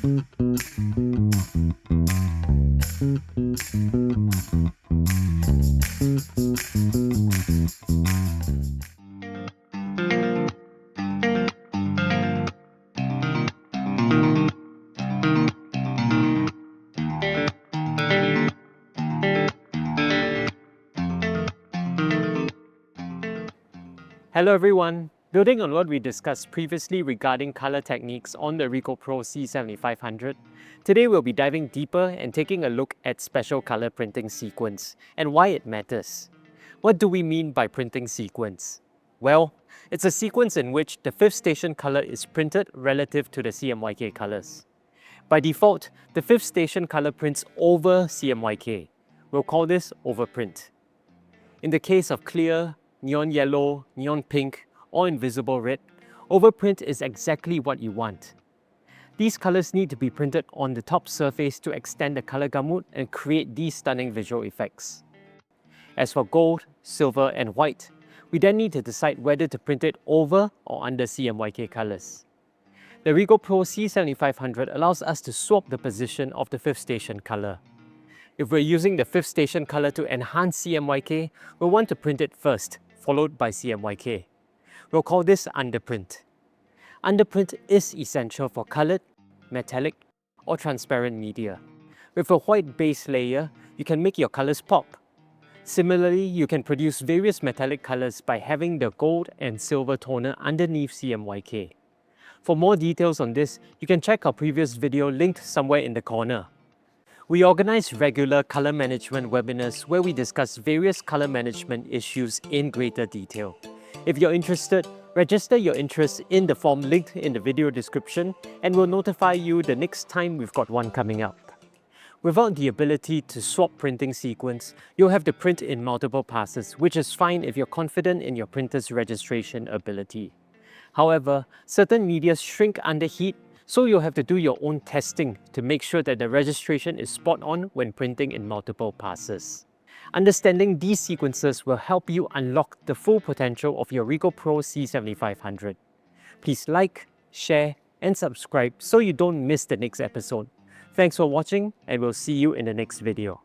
Hello everyone! Building on what we discussed previously regarding color techniques on the RICOH Pro C7500, today we'll be diving deeper and taking a look at special color printing sequence and why it matters. What do we mean by printing sequence? Well, it's a sequence in which the 5th station color is printed relative to the CMYK colors. By default, the 5th station color prints over CMYK. We'll call this overprint. In the case of clear, neon yellow, neon pink, or invisible red, overprint is exactly what you want. These colors need to be printed on the top surface to extend the color gamut and create these stunning visual effects. As for gold, silver, and white, we then need to decide whether to print it over or under CMYK colors. The RICOH Pro C7500 allows us to swap the position of the 5th station color. If we're using the 5th station color to enhance CMYK, we'll want to print it first, followed by CMYK. We'll call this underprint. Underprint is essential for colored, metallic, or transparent media. With a white base layer, you can make your colors pop. Similarly, you can produce various metallic colors by having the gold and silver toner underneath CMYK. For more details on this, you can check our previous video linked somewhere in the corner. We organize regular color management webinars where we discuss various color management issues in greater detail. If you're interested, register your interest in the form linked in the video description and we'll notify you the next time we've got one coming up. Without the ability to swap printing sequence, you'll have to print in multiple passes, which is fine if you're confident in your printer's registration ability. However, certain media shrink under heat, so you'll have to do your own testing to make sure that the registration is spot on when printing in multiple passes. Understanding these sequences will help you unlock the full potential of your RICOH Pro C7500. Please like, share, and subscribe so you don't miss the next episode. Thanks for watching, and we'll see you in the next video.